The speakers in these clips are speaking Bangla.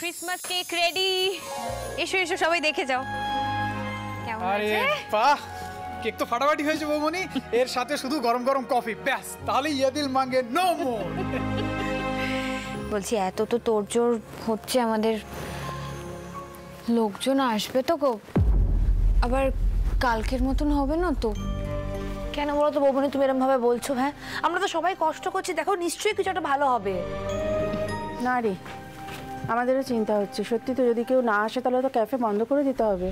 Christmas cake ready. এসো এসো সবাই দেখে যাও কেমন হয়েছে। আরে বাহ, কেক তো ফাটাফাটি হয়েছে বৌমনি। এর সাথে শুধু গরম গরম কফি, ব্যাস তাহলে ইয়াদিল মাঙ্গে নো মোর। বলছি এত তো তোড়জোড় হচ্ছে আমাদের, লোকজন আসবে তো গো, আবার কালকের মতন হবে না তো? কেন বলো তো বৌমনি তুমি এরকম ভাবে বলছো? হ্যাঁ, আমরা তো সবাই কষ্ট করছি, দেখো নিশ্চয়ই কিছু একটা ভালো হবে। না রে, আমাদেরও চিন্তা হচ্ছে। সত্যি তো যদি কেউ না আসে তাহলে তো ক্যাফে বন্ধ করে দিতে হবে।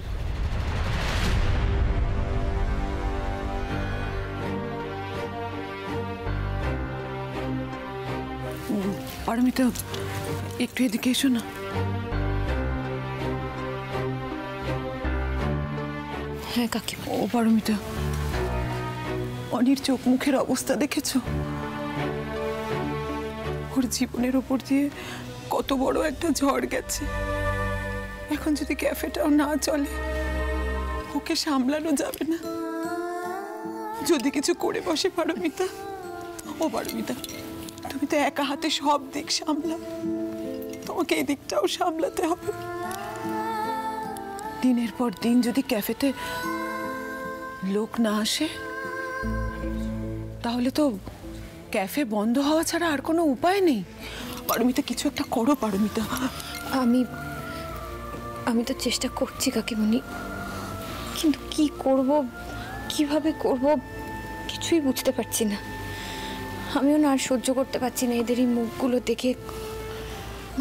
পারমিতা, একটু এদিকে এসো না। হ্যাঁ কাকিমা। ও পারমিতা, অনির চোখ মুখের অবস্থা দেখেছো? ওর জীবনের ওপর দিয়ে কত বড় একটা ঝড় গেছে। এখন যদি ক্যাফেটাও না চলে, ওকে সামলানো যাবে না। যদি কিছু করে বসে পারমিতা, ও পারমিতা, তুমি তো একা হাতে সব দিক সামলাও, তোমাকে এই দিকটাও সামলাতে হবে। দিনের পর দিন যদি ক্যাফেতে লোক না আসে, তাহলে তো ক্যাফে বন্ধ হওয়া ছাড়া আর কোনো উপায় নেই। পারমিতা, কিছু একটা করো পারমিতা। আমি তো চেষ্টা করছি কাকিমণি, কিন্তু কি করব, কিভাবে করব কিছুই বুঝতে পারছি না। আমিও না আর সহ্য করতে পারছি না এদের এই মুখগুলো দেখে,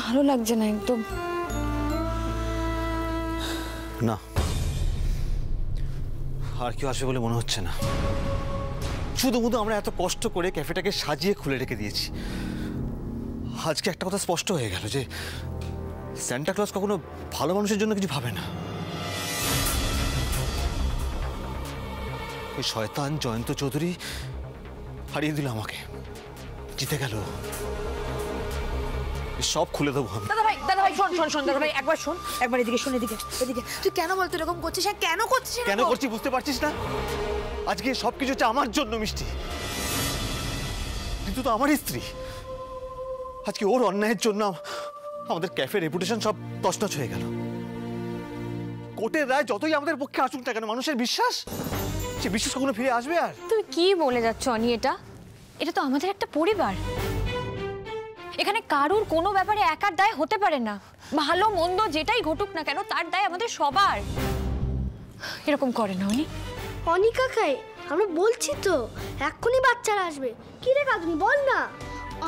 ভালো লাগছে না একদম। না, আর কেউ আসবে বলে মনে হচ্ছে না। শুধু আমরা এত কষ্ট করে ক্যাফেটাকে সাজিয়ে খুলে রেখে দিয়েছি। আজকে একটা কথা স্পষ্ট হয়ে গেল যে সান্টা ক্লজ কখনো ভালো মানুষের জন্য কিছু ভাবে না। ওই শয়তান জয়ন্ত চৌধুরী হারিয়ে দিল আমাকে, জিতে গেল। সব খুলে দেবো আমি। দাদা ভাই শোন দাদা ভাই, একবার শোন, একবার এদিকে শোন, এদিকে। তুই কেন বলতো এরকম করছিস? হ্যাঁ কেন করছিস? কেন করছি বুঝতে পারছিস না? আজকে সবকিছু হচ্ছে আমার জন্য মিষ্টি। কিন্তু তো আমার স্ত্রী, আজকে ওর অন্যায়ের জন্য আমাদের ক্যাফের রেপুটেশন সব তছনছ হয়ে গেল। কোর্টের রায় যতই আমাদের পক্ষে আসুক না কেন, মানুষের বিশ্বাস, সে বিশ্বাস কখনো ফিরে আসবে? আর তুমি কি বলে যাচ্ছ অনি? এটা তো আমাদের একটা পরিবার। এখানে কারুর কোনো ব্যাপারে একার দায় হতে পারে না। ভালো মন্দ যেটাই ঘটুক না কেন, তার দায় আমাদের সবার। এরকম করে না অনি। অনি কাকাই, আমরা বলছি তো এক্ষুনি বাচ্চারা আসবে। কি রে কাকুনি, বল না।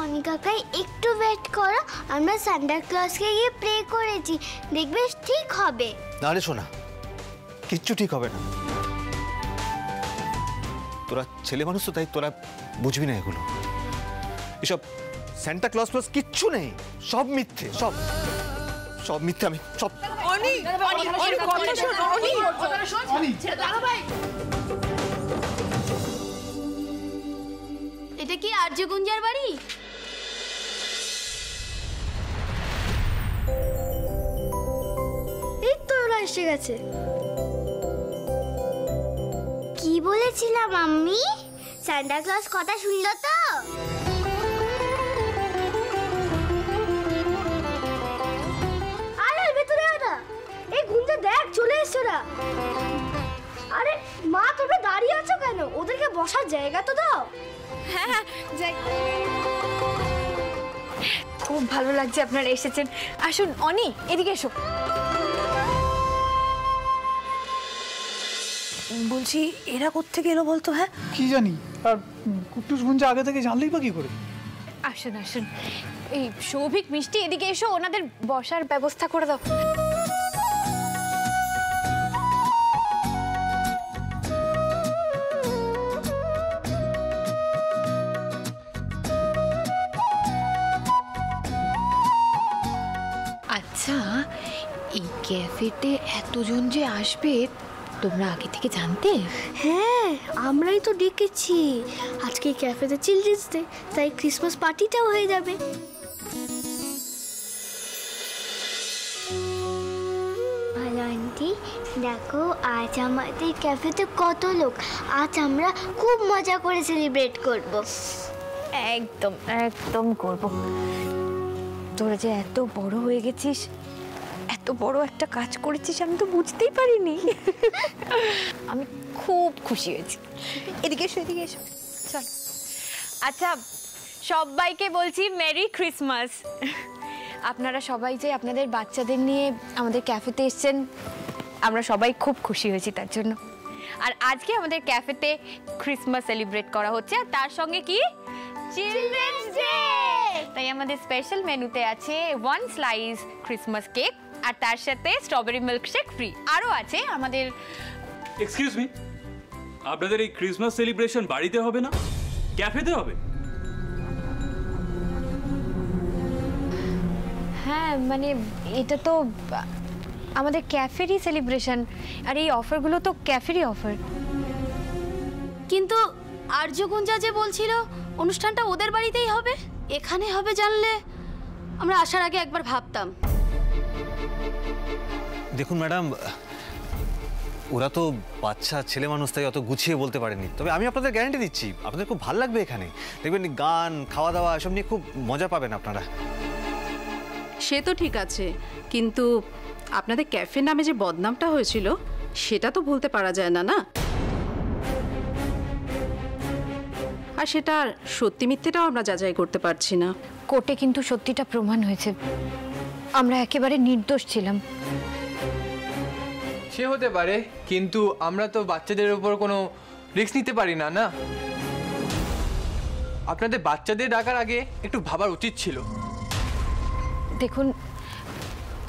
অনি কাকাই একটু ওয়েট করো, আমরা সান্টা ক্লজকে গিয়ে প্রে করেছি, দেখবে ঠিক হবে। না রে শোনা, কিচ্ছু ঠিক হবে না। তোরা ছেলে মানুষ তো, তাই তোরা বুঝবি না এগুলো। এসব সান্টা ক্লজ প্লাস কিচ্ছু নেই, সব মিথ্যে, সব মিথ্যে। আমি সব এটা কি আর্য গুঞ্জার বাড়ি? এই তো ওরা এসে গেছে। কি বলেছিলাম আমি? সান্টা ক্লজ কথা শুনলো তো? আরে ভেতরে আয়, এই গুঞ্জা দেখ চলে এসছে ওরা। আরে মা, তোমরা দাঁড়িয়ে আছো কেন? ওদেরকে বসার জায়গা তো দাও। হ্যাঁ যাই। খুব ভালো লাগছে আপনারা এসেছেন। আসুন অনি, এদিকে এসো। বলছি এরা কোত্থেকে এলো বলতো? হ্যাঁ কি জানি, আর কুট্টুস গুঞ্জা আগে থেকে জানলেই বা কি করে? আসুন আসুন, এই সৌভিক, মিষ্টি এদিকে এসো, ওনাদের বসার ব্যবস্থা করে দাও। আচ্ছা, এই ক্যাফেতে এতজন যে আসবে তোমরা আগে থেকে জানতে? হ্যাঁ, আমরাই তো ডেকেছি। আজকে ক্যাফেতে চিলড্রেন্স ডে, তাই ক্রিসমাস পার্টিটাও হয়ে যাবে। ভালো আন্টি, দেখো আজ আমাদের ক্যাফেতে কত লোক। আজ আমরা খুব মজা করে সেলিব্রেট করব। একদম একদম করব। তোরা যে এত বড় হয়ে গেছিস, এত বড় একটা কাজ করেছিস, আমি তো বুঝতেই পারিনি। আমি খুব খুশি হয়েছি। এদিকে এসো, এদিকে এসো, চল। আচ্ছা, সবাইকে বলছি মেরি ক্রিসমাস। আপনারা সবাই যে আপনাদের বাচ্চাদের নিয়ে আমাদের ক্যাফেতে এসেছেন, আমরা সবাই খুব খুশি হয়েছি তার জন্য। আর আজকে আমাদের ক্যাফেতে ক্রিসমাস সেলিব্রেট করা হচ্ছে, আর তার সঙ্গে কি চিলড্রেন্স ডে। তাই আমাদের স্পেশাল মেনুতে আছে 1 স্লাইস ক্রিসমাস কেক, আর তার সাথে স্ট্রবেরি মিল্কশেক ফ্রি। আরও আছে আমাদের। এক্সকিউজ মি, আপনাদের এই ক্রিসমাস সেলিব্রেশন বাড়িতে হবে না, ক্যাফেতে হবে? হ্যাঁ, মানে এটা তো আমাদের ক্যাফেরই সেলিব্রেশন, আর এই অফারগুলো তো ক্যাফেরই অফার। কিন্তু আর্যগুঞ্জা যে বলছিল অনুষ্ঠানটা ওদের বাড়িতেই হবে, এখানে হবে জানলে আমরা আসার আগে একবার ভাবতাম। দেখুন ম্যাডাম, ওরা তো বাচ্চা ছেলে মানুষ, তাই অত গুছিয়ে বলতে পারেনি। তবে আমি আপনাদের গ্যারান্টি দিচ্ছি, আপনাদের খুব ভালো লাগবে এখানে। দেখবেন গান, খাওয়া দাওয়া এসব নিয়ে খুব মজা পাবেন আপনারা। সে তো ঠিক আছে, কিন্তু আপনাদের ক্যাফের নামে যে বদনামটা হয়েছিল সেটা তো ভুলতে পারা যায় না, না? আর সেটা সত্যি মিথ্যেটাও আমরা যাচাই করতে পারছি না। কোর্টে কিন্তু সত্যিটা প্রমাণ হয়েছে, আমরা একেবারে নির্দোষ ছিলাম। সে হতে পারে, কিন্তু আমরা তো বাচ্চাদের উপর কোনো রিস্ক নিতে পারি না, না? আপনাদের বাচ্চাদের ডাকার আগে একটু ভাবার উচিত ছিল। দেখুন,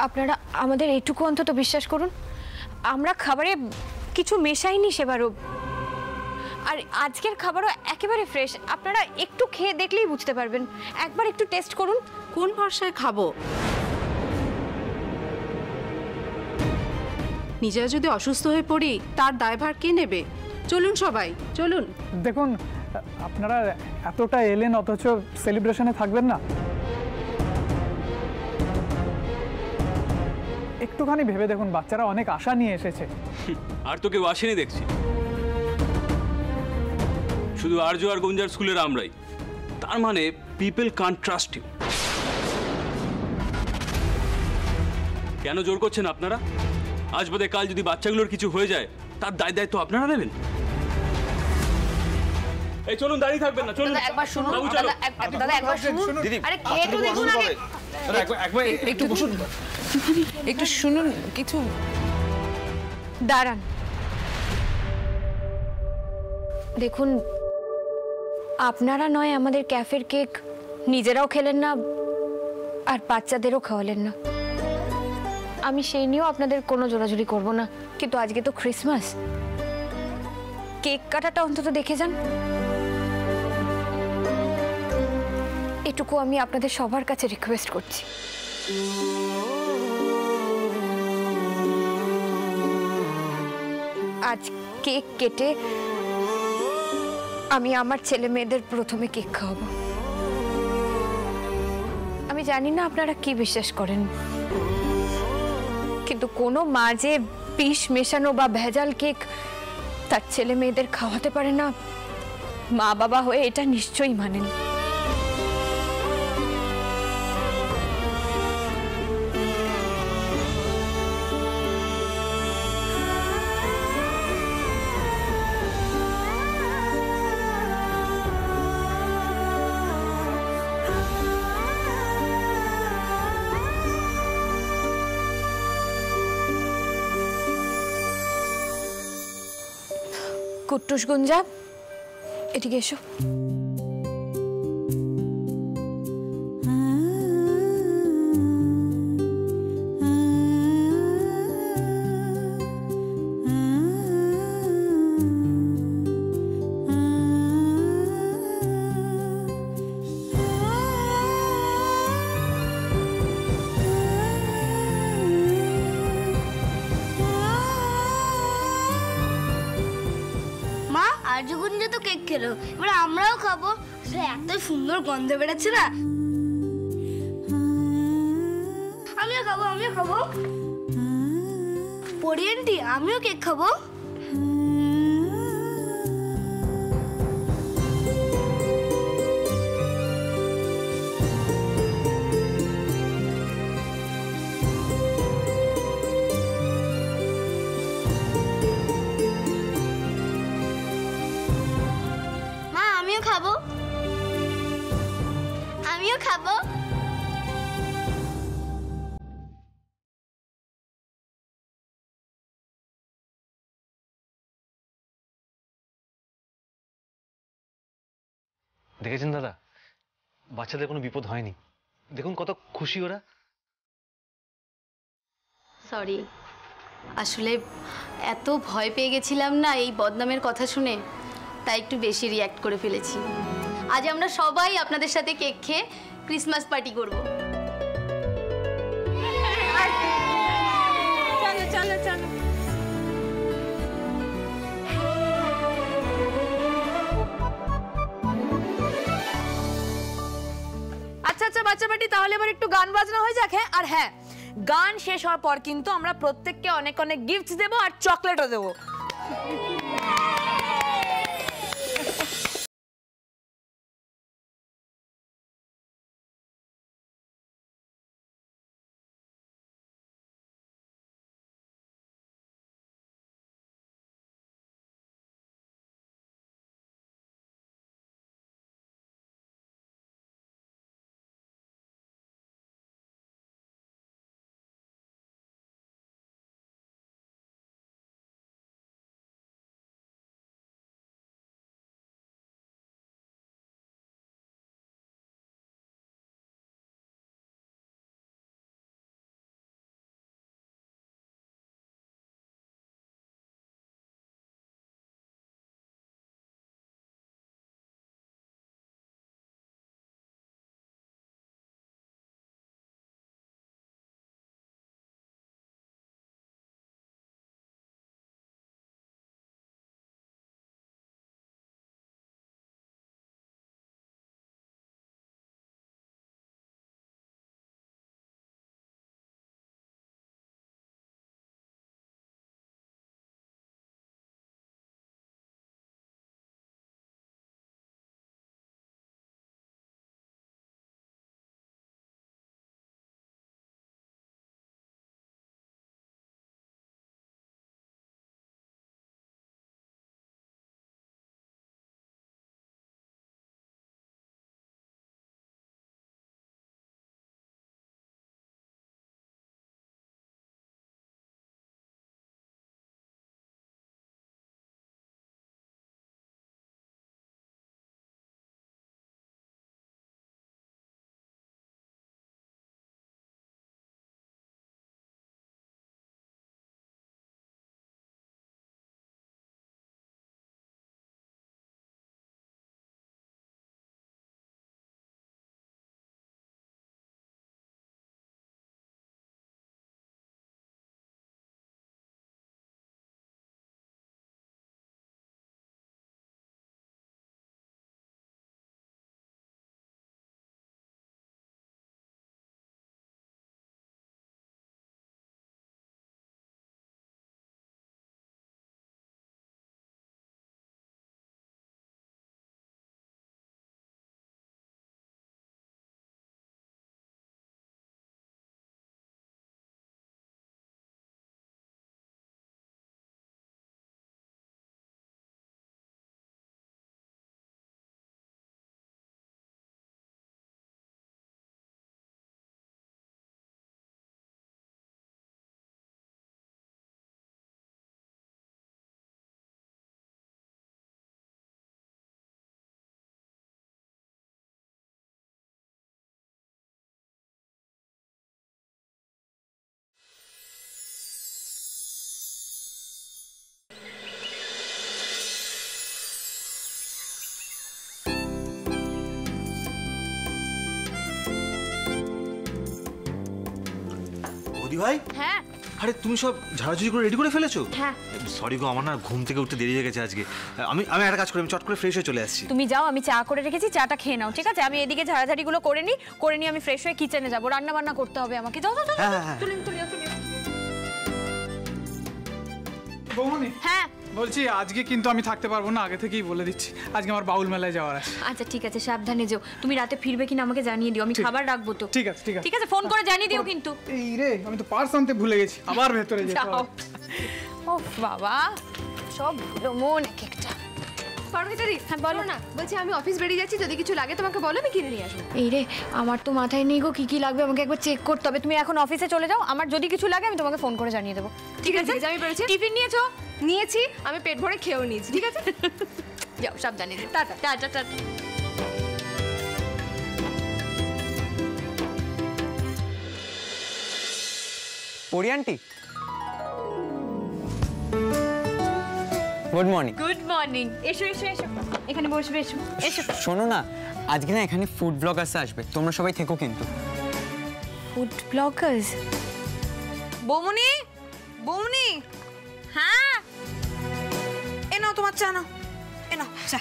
আপনারা আমাদের এইটুকু অন্তত বিশ্বাস করুন, আমরা খাবারে কিছু মেশাইনি সেবারও। আর আজকের খাবারও একেবারে ফ্রেশ, আপনারা একটু খেয়ে দেখলেই বুঝতে পারবেন। একবার একটু টেস্ট করুন। কোন ভরসায় খাবো? নিজেরা যদি অসুস্থ হয়ে পড়ি তার দায়ভার কে নেবে? চলুন সবাই, চলুন। দেখুন, আপনারা এতটা এলেন অথচ সেলিব্রেশনে থাকবেন না? একটুখানি ভেবে দেখুন, বাচ্চারা অনেক আশা নিয়ে এসেছে। আর তো কেউ আসেনি দেখছি, শুধু আর্য আর গুঞ্জার স্কুলের আমরাই। তার মানে পিপল কান্ট ট্রাস্ট ইউ। কেন জোর করছেন আপনারা? আজ বাদে কাল যদি বাচ্চাগুলোর কিছু হয়ে যায়, তার দায়িত্ব আপনারা নেবেন? এই চলুন, দাঁড়িয়ে থাকবেন না, চলুন। একবার শুনুন বাবু, চলো। দাদা, একবার শুনুন। দিদি, আরে খেয়ে তো দেখুন আগে। একবার একটু বসুন, একটু শুনুন কিছু। দাঁড়ান, দেখুন, আপনারা নয় আমাদের ক্যাফের কেক নিজেরাও খেলেন না, আর বাচ্চাদেরও খাওয়ালেন না। আমি সেই নিয়েও আপনাদের কোনো জোরাজুরি করব না, কিন্তু আজকে তো ক্রিসমাস, কেক কাটাটা অন্তত দেখে যান। এটুকু আমি আপনাদের সবার কাছে রিকোয়েস্ট করছি। আজ কেক কেটে আমি আমার ছেলে মেয়েদের প্রথমে কেক খাওয়াবো। আমি জানি না আপনারা কি বিশ্বাস করেন, কিন্তু কোনো মা যে বিষ মেশানো বা ভেজাল কেক তার ছেলে মেয়েদের খাওয়াতে পারে না, মা বাবা হয়ে এটা নিশ্চয়ই মানেন। কুট্টুস গুঞ্জা, এদিকে এসো। আর্যগুঞ্জা তো কেক খেলো, এবার আমরাও খাবো। এত সুন্দর গন্ধ বেরোচ্ছে না। আমিও খাবো, আমিও খাবো। পরি আন্টি, আমিও কেক খাবো। খাবো। দেখেছেন দাদা, বাচ্চাদের কোনো বিপদ হয়নি। দেখুন কত খুশি ওরা। সরি, আসলে এত ভয় পেয়ে গেছিলাম না এই বদনামের কথা শুনে, তাই একটু বেশি রিয়্যাক্ট করে ফেলেছি। আজ আমরা সবাই আপনাদের সাথে কেক খেয়ে ক্রিসমাস পার্টি করব। চলো চলো চলো। আচ্ছা আচ্ছা বাচ্চা পার্টি, তাহলে এবার একটু গান বাজনা হয়ে যাক। হ্যাঁ, আর হ্যাঁ, গান শেষ হওয়ার পর কিন্তু আমরা প্রত্যেককে অনেক অনেক গিফটস দেবো আর চকলেটও দেবো। ভাই, হ্যাঁ, আরে তুমি সব ঝাড়াঝুড়ি করে রেডি করে ফেলেছো? হ্যাঁ। সরি গো, আমার না ঘুম থেকে উঠতে দেরি হয়ে গেছে আজকে। আমি একটা কাজ করি, আমি চট করে ফ্রেশ হয়ে চলে আসছি। তুমি যাও, আমি চা করে রেখেছি, চাটা খেয়ে নাও, ঠিক আছে? আমি এদিকে ঝাড়াঝাড়িগুলো করে নিই, আমি ফ্রেশ হয়ে কিচেনে যাবো, রান্না বান্না করতে হবে আমাকে। যাও যাও যাও। হ্যাঁ। বৌমনি, হ্যাঁ বলছি আজকে কিন্তু আমি থাকতে পারবো না, আগে থেকেই বলে দিচ্ছি। আজকে আমার বাউল মেলায় যাওয়ার আছে। আচ্ছা ঠিক আছে, সাবধানে যেও। তুমি রাতে ফিরবে কিনা আমাকে জানিয়ে দিও, আমি খাবার রাখবো তো। ঠিক আছে ঠিক আছে ঠিক আছে, ফোন করে জানিয়ে দিও কিন্তু। এই রে, আমি তো পার্স আনতে ভুলে গেছি, আবার ভেতরে যেতে হবে। ও বাবা, সব ভুলো মন এক একটা। পারমিতাদি হ্যাঁ বলো না। বলছি আমি অফিস বেরিয়ে যাচ্ছি, যদি কিছু লাগে তোমাকে বলো, আমি কিনে নিয়ে আসবো। এই রে আমার তো মাথায় নেই গো কি কি লাগবে, আমাকে একবার চেক করতে হবে। তুমি এখন অফিসে চলে যাও, আমার যদি কিছু লাগে আমি তোমাকে ফোন করে জানিয়ে দেবো। ঠিক আছে আমি বেরোচ্ছি। টিফিন নিয়েছো? নিয়েছি, আমি পেট ভরে খেয়েও নিয়েছি। ঠিক আছে যাও সাবধানে। Tata tata tata. Pari aunty, good morning. Good morning. এসো এসো এসো, এখানে বসবে। এসো এসো। শোনো না, আজকে না এখানে ফুড ব্লগার্স আসবে, তোমরা সবাই থেকো কিন্তু। Food Bloggers? বৌমনি, বৌমনি, হ্যাঁ এ নাও তোমার চা, নাও এ নাও চা।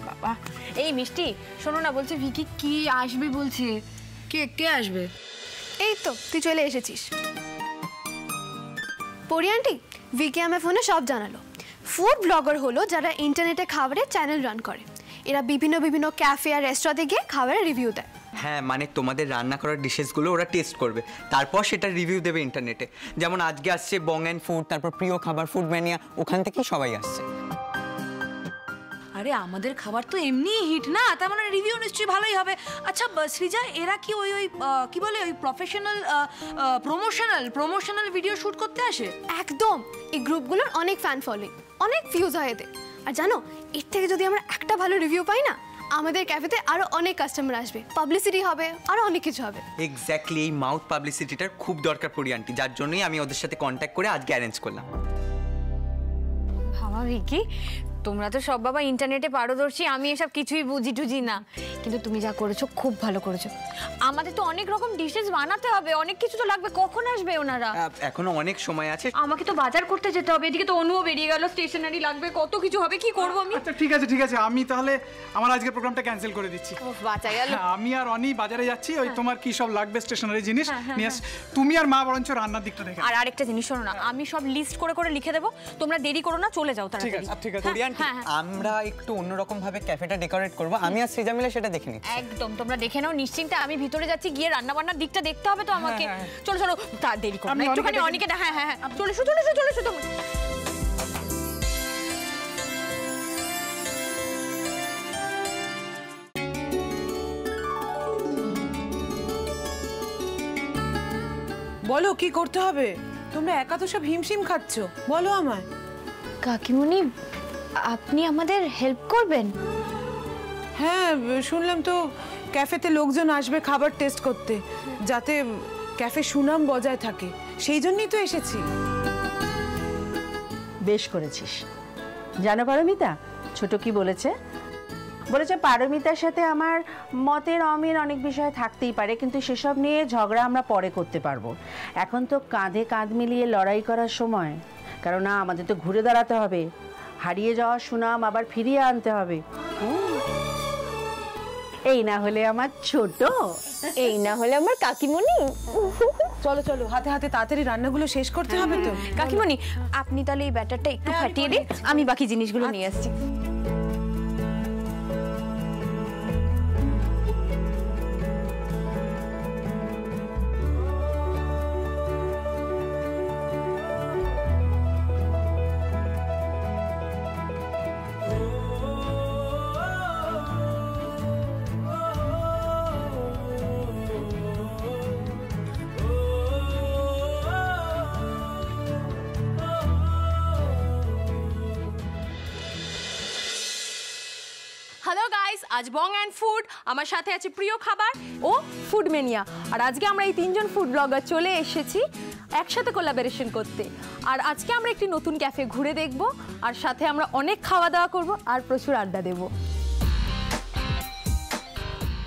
বাবা এই মিষ্টি শোনো না, বলছে ভিকি কি আসবে বলছে। কে কে আসবে? এই তো তুই চলে এসেছিস। পরি আন্টি, ভিকি আমার ফোনে সব জানালো। ফুড ব্লগার হলো যারা ইন্টারনেটে খাবারের চ্যানেল রান করে। এরা বিভিন্ন বিভিন্ন ক্যাফে আর রেস্টুরেন্টে গিয়ে খাবারের রিভিউ দেয়। হ্যাঁ, মানে তোমাদের রান্না করার ডিশেসগুলো ওরা টেস্ট করবে, তারপর সেটা রিভিউ দেবে ইন্টারনেটে। যেমন আজকে আসছে বং অ্যান্ড ফুড, তারপর প্রিয় খাবার, ফুড ম্যানিয়া, ওখান থেকেই সবাই আসছে। আরে আমাদের খাবার তো এমনিই হিট না, তার মানে রিভিউ নিশ্চয়ই ভালোই হবে। আচ্ছা সৃজা, এরা কি ওই ওই কি বলে ওই প্রমোশনাল ভিডিও শুট করতে আসে? একদম, এই গ্রুপগুলোর অনেক ফ্যান ফলোইং, অনেক ভিউজ হয় এতে। আর জানো, এর থেকে যদি আমরা একটা ভালো রিভিউ পাই না, আমাদের ক্যাফেতে আরো অনেক কাস্টমার আসবে, পাবলিসিটি হবে, আরো অনেক কিছু হবে। এক্স্যাক্টলি, এই মাউথ পাবলিসিটিটার খুব দরকার পরি আন্টি, যার জন্যই আমি ওদের সাথে কন্ট্যাক্ট করে আজকে অ্যারেঞ্জ করলাম। বাবা ভিকি, তোমরা তো সব বাবা ইন্টারনেটে পারদর্শী, আমি এসব কিছুই বুঝি টুঝি না, কিন্তু তুমি যা করেছো খুব ভালো করেছো। আমাদের তো অনেক রকম ডিশেস বানাতে হবে, অনেক কিছু তো লাগবে। কখন আসবে ওনারা? এখনো অনেক সময় আছে। আমাকে তো বাজার করতে যেতে হবে, এদিকে তো অনুও বেরিয়ে গেল, স্টেশনারি লাগবে, কত কিছু হবে, কি করবো আমি? আচ্ছা ঠিক আছে ঠিক আছে, আমি তাহলে আমার আজকের প্রোগ্রামটা ক্যান্সেল করে দিচ্ছি। বাঁচা গেল। আমি আর অনি বাজারে যাচ্ছি, ওই তোমার কি সব লাগবে স্টেশনারি জিনিস নিয়ে আস। তুমি আর মা বরঞ্চ রান্নার দিকটা দেখে। আর আরেকটা জিনিস শোনো না, আমি সব লিস্ট করে করে লিখে দেবো, তোমরা দেরি করো না, চলে যাও তাড়াতাড়ি। ঠিক আছে ঠিক আছে। পরি আন্টি, আমরা একটু অন্যরকম ভাবে ক্যাফেটা ডেকোরেট করব, আমি আর সৃজা মিলে সেটা দেখে নিচ্ছি। একদম, তোমরা দেখে নাও নিশ্চিন্তে, আমি ভিতরে যাচ্ছি, গিয়ে রান্না বান্নার দিকটা দেখতে হবে তো আমাকে। চলো চলো, তা দেরি করো না, একটুখানি অনেকে। হ্যাঁ হ্যাঁ হ্যাঁ, চলে এসো চলে এসো চলে এসো তোমরা। বলো কি করতে হবে? তোমরা একা তো সব হিমশিম খাচ্ছ, বলো আমায়। কাকিমণি, আপনি আমাদের হেল্প করবেন? হ্যাঁ, শুনলাম তো ক্যাফেতে লোকজন আসবে খাবার টেস্ট করতে, যাতে ক্যাফে সুনাম বজায় থাকে, সেই জন্যই তো এসেছি। বেশ করেছিস। জানো পারমিতা, ছোট কি বলেছে? বলেছে পারমিতার সাথে আমার মতের অমিল অনেক বিষয় থাকতেই পারে, কিন্তু সেসব নিয়ে ঝগড়া আমরা পরে করতে পারবো। এখন তো কাঁধে কাঁধ মিলিয়ে লড়াই করার সময়, কারণ না আমাদের তো ঘুরে দাঁড়াতে হবে, হারিয়ে যাওয়া সুনাম আবার ফিরিয়ে আনতে হবে। এই না হলে আমার ছোট, এই না হলে আমার কাকিমণি। চলো চলো, হাতে হাতে তাড়াতাড়ি রান্নাগুলো শেষ করতে হবে তো। কাকিমণি, আপনি তাহলে এই ব্যাটারটা একটু ফাটিয়ে দিন, আমি বাকি জিনিসগুলো নিয়ে আসছি। হ্যালো গাইস, আজ বং অ্যান্ড ফুড, আমার সাথে আছে প্রিয় খাবার ও ফুড ম্যানিয়া। আর আজকে আমরা এই তিনজন ফুড ব্লগার চলে এসেছি একসাথে কোলাবোরেশন করতে। আর আজকে আমরা একটি নতুন ক্যাফে ঘুরে দেখব, আর সাথে আমরা অনেক খাওয়া দাওয়া করব আর প্রচুর আড্ডা দেব।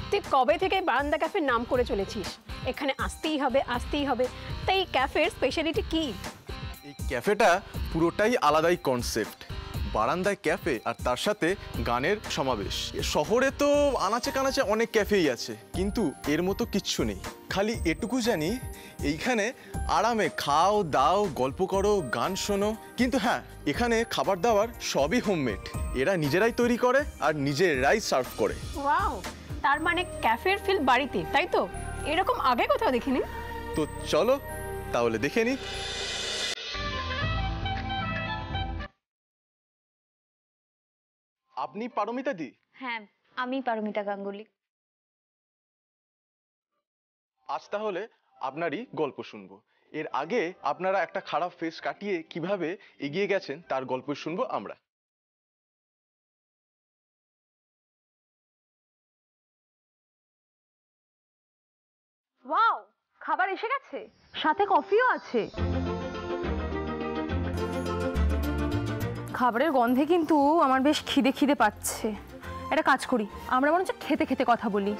তুই কবে থেকে বারান্দা ক্যাফের নাম করে চলেছিস, এখানে আসতেই হবে আসতেই হবে, তাই এই ক্যাফের স্পেশালিটি কি? এই ক্যাফেটা পুরোটাই আলাদাই কনসেপ্ট, বারান্দায় ক্যাফে আর তার সাথে গানের সমাবেশ। শহরে তো আনাচে কানাচে অনেক ক্যাফেই আছে, কিন্তু এর মতো কিচ্ছু নেই। খালি এটুকু জানি এইখানে আরামে খাও দাও, গল্প করো, গান শোনো। কিন্তু হ্যাঁ, এখানে খাবার দাবার সবই হোমমেড, এরা নিজেরাই তৈরি করে আর নিজেরাই সার্ভ করে। ওয়াও, তার মানে ক্যাফের ফিল বাড়িতে, তাই তো? এরকম আগে কোথাও দেখিনি। তো চলো তাহলে দেখে নি। আপনি পারমিতা দি? হ্যাঁ, আমি পারমিতা গাঙ্গুলি। আজ তাহলে আপনারই গল্প শুনবো। এর আগে আপনারা একটা খারাপ ফেস কাটিয়ে কিভাবে এগিয়ে গেছেন তার গল্প শুনবো আমরা। ওয়াও, খাবার এসে গেছে, সাথে কফিও আছে। খাবারের গন্ধে কিন্তু আমার বেশ খিদে খিদে পাচ্ছে। একটা কাজ করি, আমরা বরঞ্চ খেতে খেতে কথা বলি।